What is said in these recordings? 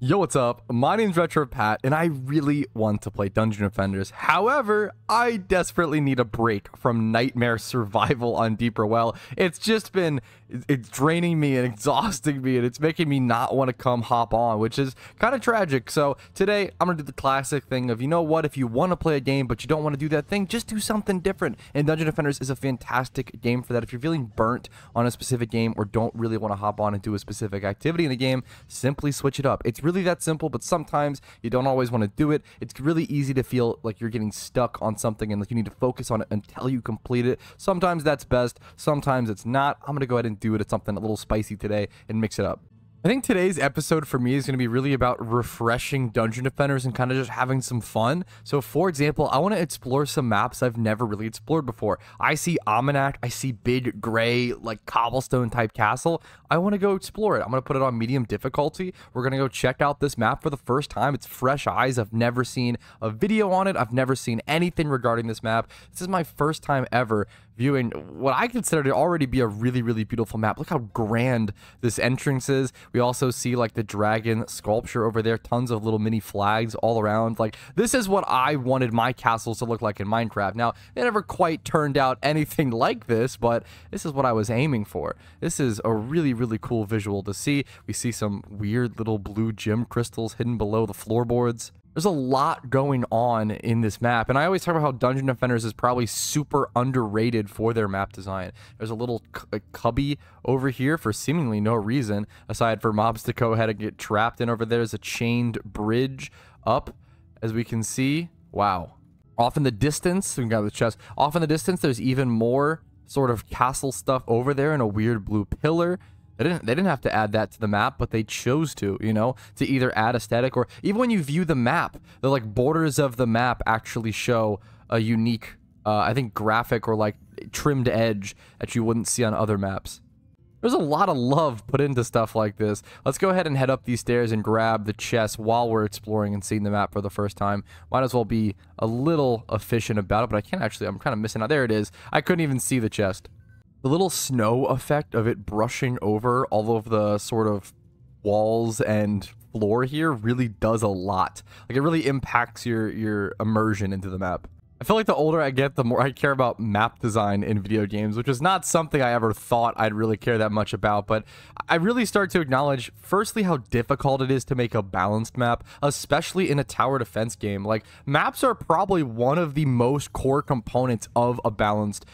Yo, what's up? My name's Retro Pat, and I really want to play Dungeon Defenders. However, I desperately need a break from nightmare survival on Deeper Well. It's draining me and exhausting me, and it's making me not want to come hop on, which is kind of tragic. So today, I'm going to do the classic thing of, you know what, if you want to play a game, but you don't want to do that thing, just do something different. And Dungeon Defenders is a fantastic game for that. If you're feeling burnt on a specific game or don't really want to hop on and do a specific activity in the game, simply switch it up. It's really that simple, but sometimes you don't always want to do it. It's really easy to feel like you're getting stuck on something and like you need to focus on it until you complete it. Sometimes that's best, sometimes it's not. I'm gonna go ahead and do it at something a little spicy today and mix it up. I think today's episode for me is going to be really about refreshing Dungeon Defenders and kind of just having some fun. So for example, I want to explore some maps I've never really explored before. I see Omenak, I see big gray like cobblestone type castle. I want to go explore it. I'm going to put it on medium difficulty. We're going to go check out this map for the first time. It's fresh eyes. I've never seen a video on it. I've never seen anything regarding this map. This is my first time ever viewing what I consider to already be a really, really beautiful map. Look how grand this entrance is. We also see like the dragon sculpture over there, tons of little mini flags all around. Like, this is what I wanted my castles to look like in Minecraft. Now, they never quite turned out anything like this, but this is what I was aiming for. This is a really, really cool visual to see. We see some weird little blue gem crystals hidden below the floorboards. There's a lot going on in this map, and I always talk about how Dungeon Defenders is probably super underrated for their map design. There's a little cubby over here for seemingly no reason, aside for mobs to go ahead and get trapped in. Over there's a chained bridge up, as we can see. Wow. Off in the distance, we got the chest. Off in the distance, there's even more sort of castle stuff over there in a weird blue pillar. They didn't have to add that to the map, but they chose to, you know, to either add aesthetic or even when you view the map, the like borders of the map actually show a unique, I think, graphic or like trimmed edge that you wouldn't see on other maps. There's a lot of love put into stuff like this. Let's go ahead and head up these stairs and grab the chest while we're exploring and seeing the map for the first time. Might as well be a little efficient about it, but I can't actually, I'm kind of missing out. There it is. I couldn't even see the chest. The little snow effect of it brushing over all of the sort of walls and floor here really does a lot. Like, it really impacts your immersion into the map. I feel like the older I get, the more I care about map design in video games, which is not something I ever thought I'd really care that much about, but I really start to acknowledge, firstly, how difficult it is to make a balanced map, especially in a tower defense game. Like, maps are probably one of the most core components of a balanced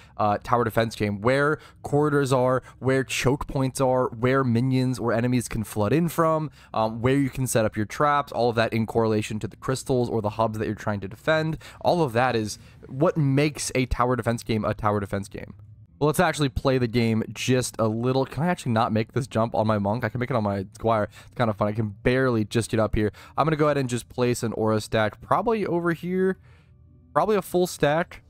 tower defense game, where corridors are, where choke points are, where minions or enemies can flood in from, where you can set up your traps, all of that in correlation to the crystals or the hubs that you're trying to defend. All of that is what makes a tower defense game a tower defense game. Well, let's actually play the game just a little. Can I actually not make this jump on my monk? I can make it on my squire. It's kind of fun. I can barely just get up here. I'm going to go ahead and just place an aura stack probably over here. Probably a full stack.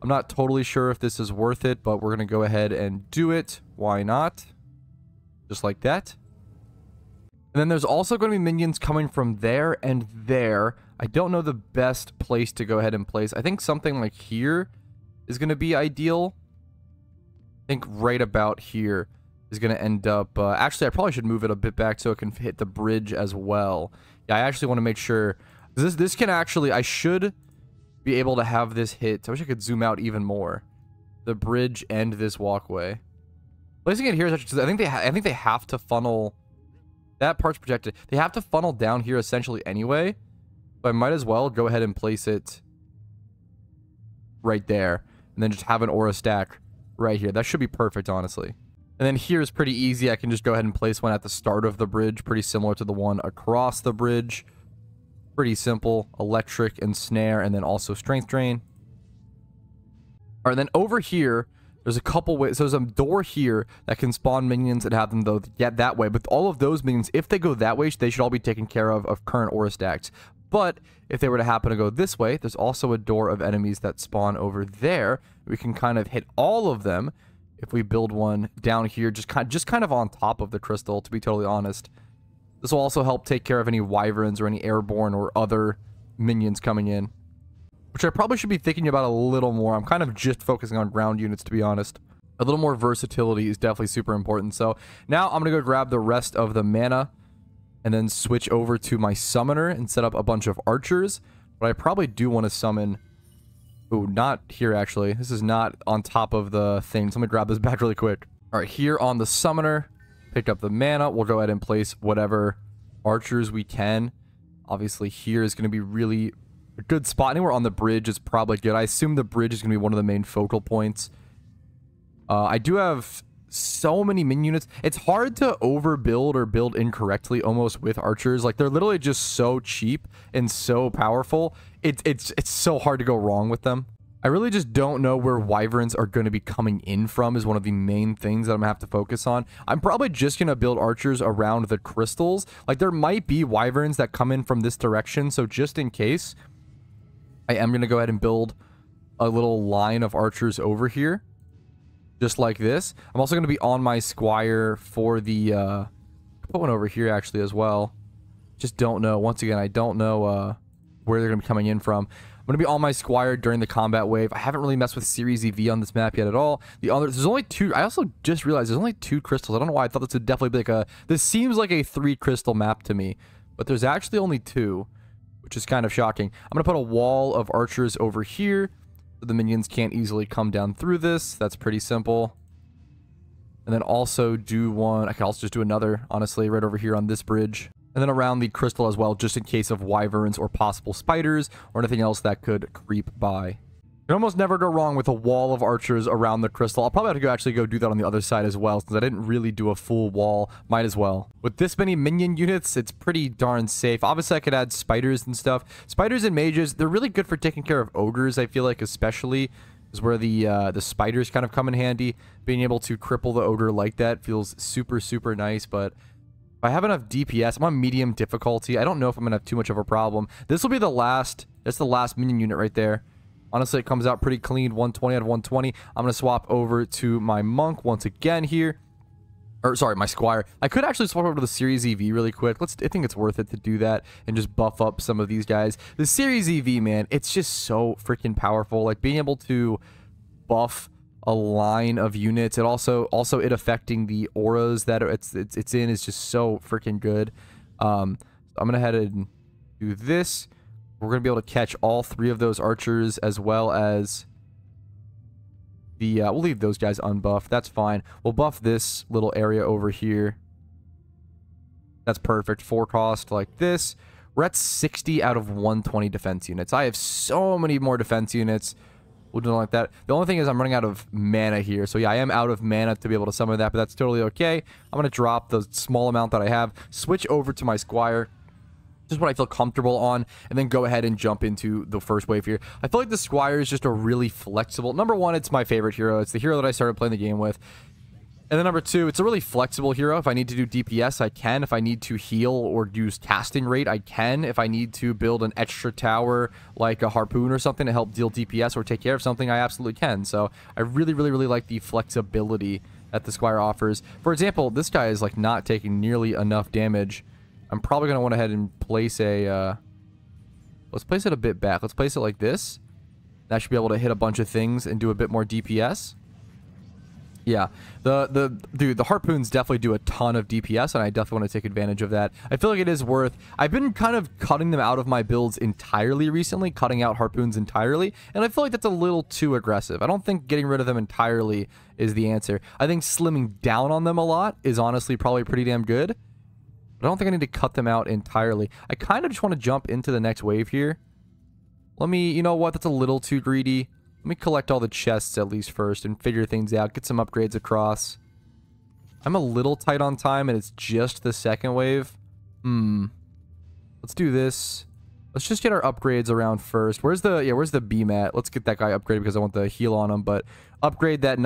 I'm not totally sure if this is worth it, but we're going to go ahead and do it. Why not? Just like that. And then there's also going to be minions coming from there and there. I don't know the best place to go ahead and place. I think something like here is going to be ideal. I think right about here is going to end up... actually, I probably should move it a bit back so it can hit the bridge as well. Yeah, I actually want to make sure... This can actually... I should be able to have this hit. I wish I could zoom out even more. The bridge and this walkway. Placing it here is actually... I think they have to funnel... That part's projected. They have to funnel down here essentially anyway. But I might as well go ahead and place it right there. And then just have an aura stack right here. That should be perfect, honestly. And then here is pretty easy. I can just go ahead and place one at the start of the bridge. Pretty similar to the one across the bridge. Pretty simple. Electric and snare. And then also strength drain. All right, then over here... There's a couple ways. So there's a door here that can spawn minions and have them, though, get that way. But all of those minions, if they go that way, they should all be taken care of current aura stacks. But if they were to happen to go this way, there's also a door of enemies that spawn over there. We can kind of hit all of them if we build one down here, just kind of on top of the crystal, to be totally honest. This will also help take care of any wyverns or any airborne or other minions coming in, which I probably should be thinking about a little more. I'm kind of just focusing on ground units, to be honest. A little more versatility is definitely super important. So now I'm going to go grab the rest of the mana and then switch over to my summoner and set up a bunch of archers. But I probably do want to summon... Ooh, not here, actually. This is not on top of the thing. So let me grab this back really quick. All right, here on the summoner, pick up the mana. We'll go ahead and place whatever archers we can. Obviously, here is going to be really a good spot. Anywhere on the bridge is probably good. I assume the bridge is going to be one of the main focal points. I do have so many minion units. It's hard to overbuild or build incorrectly almost with archers. Like, they're literally just so cheap and so powerful. It's so hard to go wrong with them. I really just don't know where wyverns are going to be coming in from is one of the main things that I'm going to have to focus on. I'm probably just going to build archers around the crystals. Like, there might be wyverns that come in from this direction, so just in case, I am going to go ahead and build a little line of archers over here. Just like this. I'm also going to be on my squire for the... put one over here, actually, as well. Just don't know. Once again, I don't know where they're going to be coming in from. I'm going to be on my squire during the combat wave. I haven't really messed with Series EV on this map yet at all. There's only 2... I also just realized there's only 2 crystals. I don't know why I thought this would definitely be like a... This seems like a 3 crystal map to me. But there's actually only 2, which is kind of shocking. I'm going to put a wall of archers over here. The minions can't easily come down through this. That's pretty simple. And then also do one... I could also just do another, honestly, right over here on this bridge. And then around the crystal as well, just in case of wyverns or possible spiders or anything else that could creep by. You can almost never go wrong with a wall of archers around the crystal. I'll probably have to actually go do that on the other side as well, since I didn't really do a full wall. Might as well. With this many minion units, it's pretty darn safe. Obviously, I could add spiders and stuff. Spiders and mages, they're really good for taking care of ogres, I feel like, especially is where the spiders kind of come in handy. Being able to cripple the ogre like that feels super, super nice, but if I have enough DPS, I'm on medium difficulty. I don't know if I'm going to have too much of a problem. This will be the last... That's the last minion unit right there. Honestly, it comes out pretty clean, 120 out of 120. I'm going to swap over to my monk once again here. Or, sorry, my squire. I could actually swap over to the Series EV really quick. I think it's worth it to do that and just buff up some of these guys. The Series EV, man, it's just so freaking powerful. Like, being able to buff a line of units, it also it affecting the auras that it's in is just so freaking good. I'm going to head and do this. We're going to be able to catch all 3 of those archers as well as the... we'll leave those guys unbuffed. That's fine. We'll buff this little area over here. That's perfect. 4 cost like this. We're at 60 out of 120 defense units. I have so many more defense units. We'll do it like that. The only thing is I'm running out of mana here. So yeah, I am out of mana to be able to summon that, but that's totally okay. I'm going to drop the small amount that I have, switch over to my squire. Just what I feel comfortable on, and then go ahead and jump into the first wave here. I feel like the squire is just a really flexible... Number 1, it's my favorite hero. It's the hero that I started playing the game with. And then number 2, it's a really flexible hero. If I need to do DPS, I can. If I need to heal or use casting rate, I can. If I need to build an extra tower like a harpoon or something to help deal DPS or take care of something, I absolutely can. So I really, really, really like the flexibility that the squire offers. For example, this guy is like not taking nearly enough damage. I'm probably going to want to head and place a... let's place it a bit back. Let's place it like this. That should be able to hit a bunch of things and do a bit more DPS. Yeah, dude, the harpoons definitely do a ton of DPS, and I definitely want to take advantage of that. I feel like it is worth... I've been kind of cutting them out of my builds entirely recently, cutting out harpoons entirely, and I feel like that's a little too aggressive. I don't think getting rid of them entirely is the answer. I think slimming down on them a lot is honestly probably pretty damn good. I don't think I need to cut them out entirely. I kind of just want to jump into the next wave here. Let me... You know what? That's a little too greedy. Let me collect all the chests at least first and figure things out. Get some upgrades across. I'm a little tight on time, and it's just the second wave. Let's do this. Let's just get our upgrades around first. Where's the beam at? Let's get that guy upgraded because I want the heal on him. But upgrade that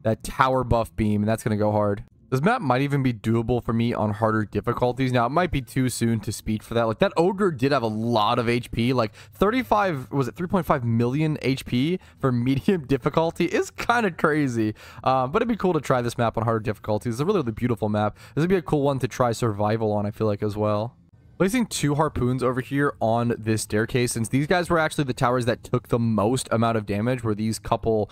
that tower buff beam, and that's going to go hard. This map might even be doable for me on harder difficulties. Now, it might be too soon to speak for that. Like, that ogre did have a lot of HP. Like, 3.5 million HP for medium difficulty is kind of crazy. But it'd be cool to try this map on harder difficulties. It's a really, really beautiful map. This would be a cool one to try survival on, I feel like, as well. Placing 2 harpoons over here on this staircase, since these guys were actually the towers that took the most amount of damage, were these couple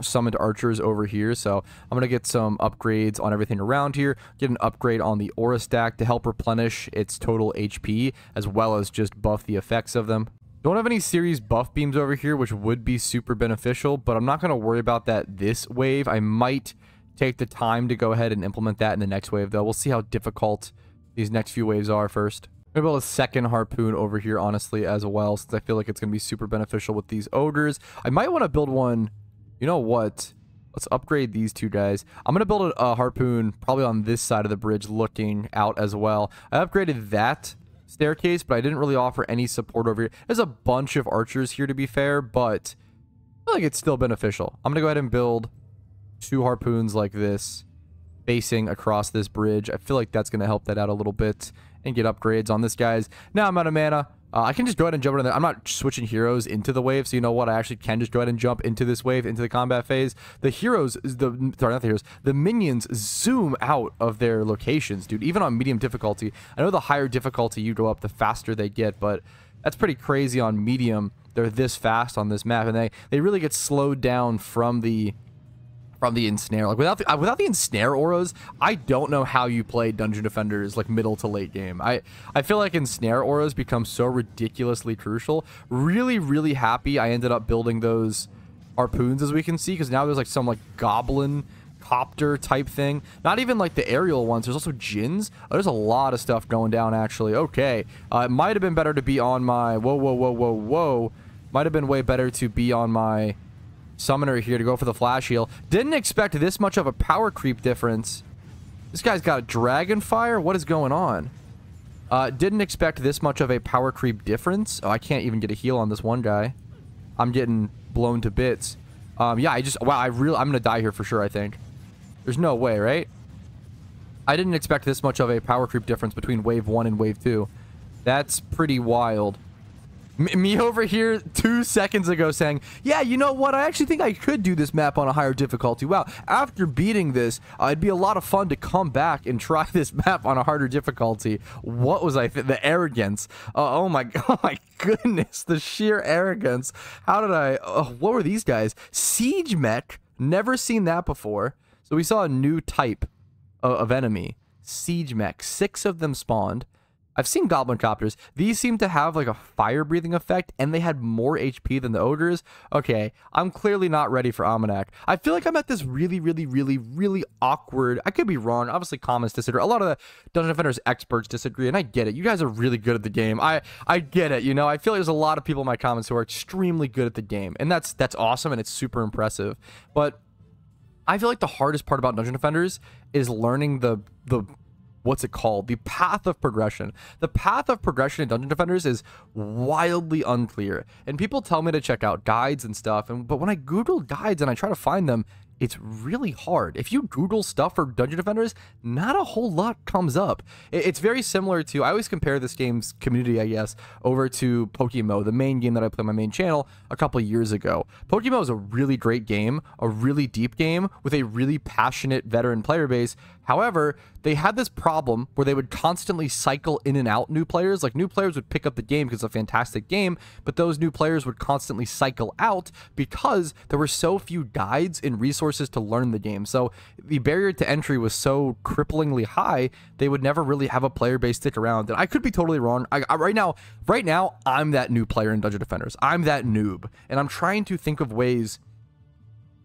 summoned archers over here. So I'm going to get some upgrades on everything around here, get an upgrade on the aura stack to help replenish its total HP, as well as just buff the effects of them. Don't have any series buff beams over here, which would be super beneficial, but I'm not going to worry about that this wave. I might take the time to go ahead and implement that in the next wave, though. We'll see how difficult these next few waves are first. I'm gonna build a second harpoon over here, honestly, as well, since I feel like it's gonna be super beneficial with these ogres. I might want to build one. You know what? Let's upgrade these 2 guys. I'm gonna build a harpoon probably on this side of the bridge, looking out as well. I upgraded that staircase, but I didn't really offer any support over here. There's a bunch of archers here, to be fair, but I feel like it's still beneficial. I'm gonna go ahead and build 2 harpoons like this, facing across this bridge. I feel like that's gonna help that out a little bit. And get upgrades on this, guys. Now I'm out of mana. I can just go ahead and jump in there. I'm not switching heroes into the wave, so you know what? I actually can just go ahead and jump into this wave, into the combat phase. The heroes, sorry, not the heroes, the minions zoom out of their locations, dude, even on medium difficulty. I know the higher difficulty you go up, the faster they get, but that's pretty crazy on medium. They're this fast on this map, and they really get slowed down from the ensnare. Like without the ensnare auras, I don't know how you play Dungeon Defenders like middle to late game. I feel like ensnare auras become so ridiculously crucial. Really happy I ended up building those harpoons, as we can see, because now there's like some like goblin copter type thing. Not even like the aerial ones. There's also djinns. There's a lot of stuff going down, actually. Okay, it might have been better to be on my whoa. Might have been way better to be on my summoner here to go for the flash heal. Didn't expect this much of a power creep difference. This guy's got a dragon fire. What is going on? Didn't expect this much of a power creep difference. Oh, I can't even get a heal on this one guy. I'm getting blown to bits. Yeah, I'm gonna die here for sure, I think. There's no way, right? I didn't expect this much of a power creep difference between wave 1 and wave 2. That's pretty wild. Me over here 2 seconds ago saying, yeah, you know what? I actually think I could do this map on a higher difficulty. Wow, after beating this, it'd be a lot of fun to come back and try this map on a harder difficulty. What was I the arrogance. Oh my goodness, the sheer arrogance. How did I... what were these guys? Siege mech. Never seen that before. So we saw a new type of enemy. Siege mech. 6 of them spawned. I've seen goblin copters. These seem to have like a fire breathing effect, and they had more HP than the ogres. Okay, I'm clearly not ready for Omenak. I feel like I'm at this really awkward... I could be wrong. Obviously, comments disagree. A lot of the Dungeon Defenders experts disagree, and I get it. You guys are really good at the game. I get it, you know? I feel like there's a lot of people in my comments who are extremely good at the game, and that's awesome, and it's super impressive. But I feel like the hardest part about Dungeon Defenders is learning the what's it called? The path of progression. The path of progression in Dungeon Defenders is wildly unclear. And people tell me to check out guides and stuff, but when I Google guides and I try to find them, it's really hard. If you Google stuff for Dungeon Defenders, not a whole lot comes up. It's very similar to... I always compare this game's community, I guess, over to Pokemon, the main game that I played on my main channel a couple of years ago. Pokemon is a really great game, a really deep game, with a really passionate veteran player base. However, they had this problem where they would constantly cycle in and out new players. Like, new players would pick up the game because it's a fantastic game, but those new players would constantly cycle out because there were so few guides and resources to learn the game. So the barrier to entry was so cripplingly high, they would never really have a player base stick around. And I could be totally wrong. Right now, I'm that new player in Dungeon Defenders. I'm that noob, and I'm trying to think of ways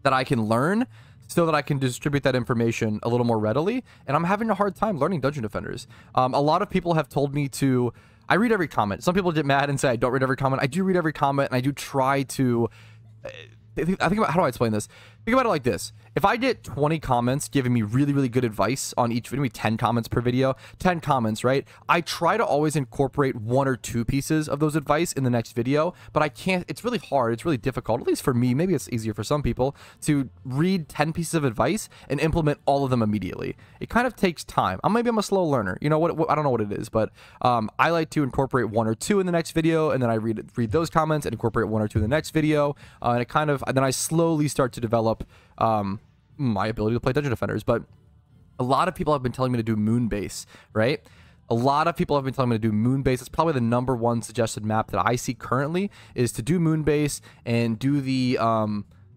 that I can learn so that I can distribute that information a little more readily, and I'm having a hard time learning Dungeon Defenders. A lot of people have told me to... I read every comment. Some people get mad and say I don't read every comment. I do read every comment, and I do try to... I think about... How do I explain this? Think about it like this. If I get 20 comments giving me really good advice on each video, maybe 10 comments per video, 10 comments, right? I try to always incorporate 1 or 2 pieces of those advice in the next video, but I can't. It's really hard. It's really difficult, at least for me. Maybe it's easier for some people to read 10 pieces of advice and implement all of them immediately. It kind of takes time. Maybe I'm a slow learner. You know what? I don't know what it is, but I like to incorporate 1 or 2 in the next video, and then I read those comments and incorporate 1 or 2 in the next video, and it kind of... Then I slowly start to develop my ability to play Dungeon Defenders. But a lot of people have been telling me to do moon base, right? A lot of people have been telling me to do Moonbase. It's probably the #1 suggested map that I see currently, is to do Moonbase and do the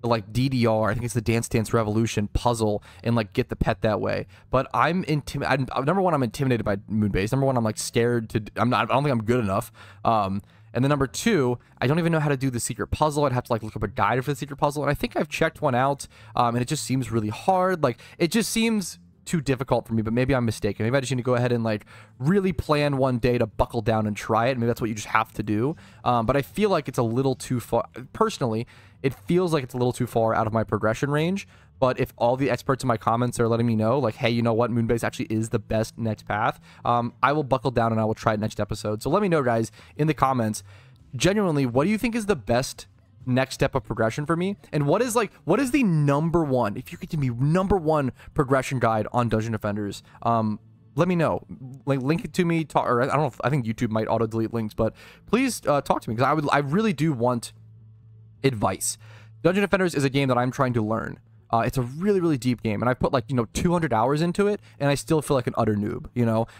like DDR, I think it's the Dance Dance Revolution puzzle, and like get the pet that way. But I'm intimidated. #1, I'm intimidated by Moonbase. #1, I'm like scared to. I don't think I'm good enough. And then #2, I don't even know how to do the secret puzzle. I'd have to like look up a guide for the secret puzzle, and I think I've checked one out, and it just seems really hard. Like it just seems too difficult for me, but maybe I'm mistaken. Maybe I just need to go ahead and like really plan one day to buckle down and try it. Maybe that's what you just have to do. But I feel like it's a little too far. Personally, it feels like it's a little too far out of my progression range. But if all the experts in my comments are letting me know, like, hey, you know what, Moonbase actually is the best next path, I will buckle down and I will try it next episode. So let me know, guys, in the comments, genuinely, what do you think is the best next step of progression for me, and what is the #1, if you could give me #1 progression guide on Dungeon Defenders? Let me know. Like, link it to me, or I don't know, I think YouTube might auto delete links, but please talk to me, because I really do want advice. Dungeon Defenders is a game that I'm trying to learn. It's a really, really deep game, and I put, like, 200 hours into it, and I still feel like an utter noob,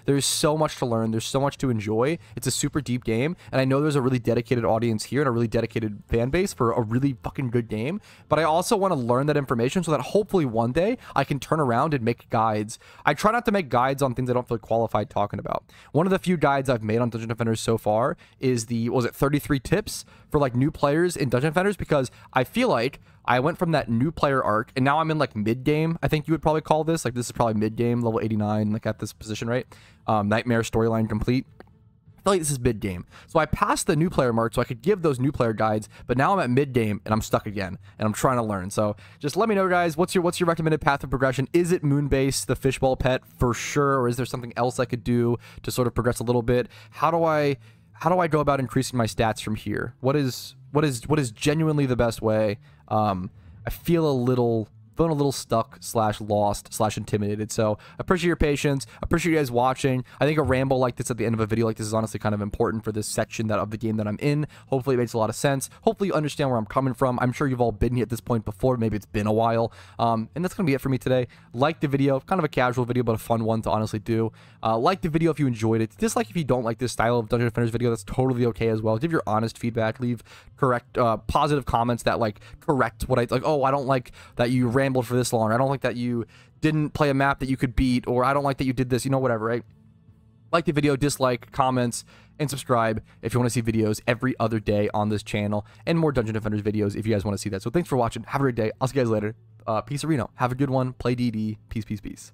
There's so much to learn. There's so much to enjoy. It's a super deep game, and I know there's a really dedicated audience here and a really dedicated fan base for a really fucking good game, but I also want to learn that information so that hopefully one day I can turn around and make guides. I try not to make guides on things I don't feel qualified talking about. One of the few guides I've made on Dungeon Defenders so far is was it 33 tips for, like, new players in Dungeon Defenders, because I feel like I went from that new player arc, and now I'm in, like, mid-game, I think you would probably call this. Like, this is probably mid-game, level 89, like, at this position, right? Nightmare storyline complete. I feel like this is mid-game. So I passed the new player mark so I could give those new player guides, but now I'm at mid-game, and I'm stuck again, and I'm trying to learn. So just let me know, guys, what's your recommended path of progression? Is it Moonbase, the fishbowl pet, for sure, or is there something else I could do to sort of progress a little bit? How do I go about increasing my stats from here? What is genuinely the best way? I feel a little stuck / lost / intimidated. So I appreciate your patience. I appreciate you guys watching. I think a ramble like this at the end of a video like this is honestly kind of important for this section of the game that I'm in. Hopefully it makes a lot of sense. Hopefully you understand where I'm coming from. I'm sure you've all been here at this point before. Maybe it's been a while. And that's going to be it for me today. Like the video. Kind of a casual video, but a fun one to honestly do. Like the video if you enjoyed it. Dislike if you don't like this style of Dungeon Defenders video. That's totally okay as well. Give your honest feedback. Leave correct, positive comments that, like, correct what I, like, oh, I don't like that you ran for this long, I don't like that you didn't play a map that you could beat, or I don't like that you did this, whatever, right? Like the video, dislike, comments, and subscribe if you want to see videos every other day on this channel, and more Dungeon Defenders videos if you guys want to see that. So thanks for watching. Have a great day. I'll see you guys later. Peace, Reno. Have a good one. Play DD. Peace, peace, peace.